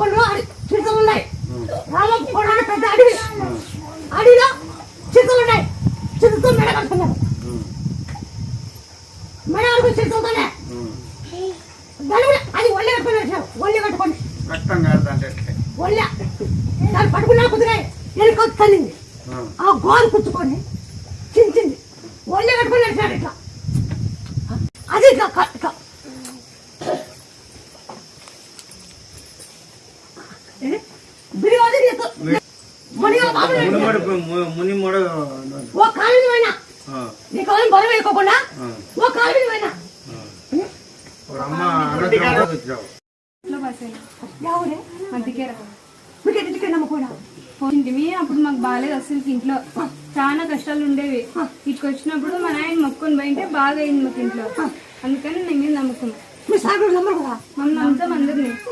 కొండలో చిరుతలు ఉన్నాయి. రామప్ప కొండ పెద్ద అడవి, అడవిలో చిరుతలు ఉన్నాయి. చిరుతతో మెడ కట్టుకున్నారు, మెడ కట్టుకుని చిరుతలతోనే అది ఒళ్ళే కట్టుకున్నారు. ఒళ్ళే కట్టుకోండి ఒళ్ళే దాన్ని పట్టుకున్నా కుదిరే ఎలుక తల్లింది. ఆ గోరు పుచ్చుకొని చించింది. ఒళ్ళే కట్టుకుని నడిచాడు ఇట్లా. అది ఇట్లా ఇట్లా ఓ కాలు మీద పోయినా నీకు ఎవరైనా బరువు వేయకోకుండా ఓ కాలు మీద పోయినా అప్పుడు మాకు బాగాలేదు అసలు. ఇంట్లో చాలా కష్టాలు ఉండేవి. ఇక్కడికి వచ్చినప్పుడు మా నాయన మొక్కుని పోయింటే బాగా అయింది మాకు ఇంట్లో. అందుకని నేను మీద నమ్ముకున్నాం. మీ సాగుడు నమ్మరు కదా, మమ్మల్ని నమ్ముతాం అందరినీ.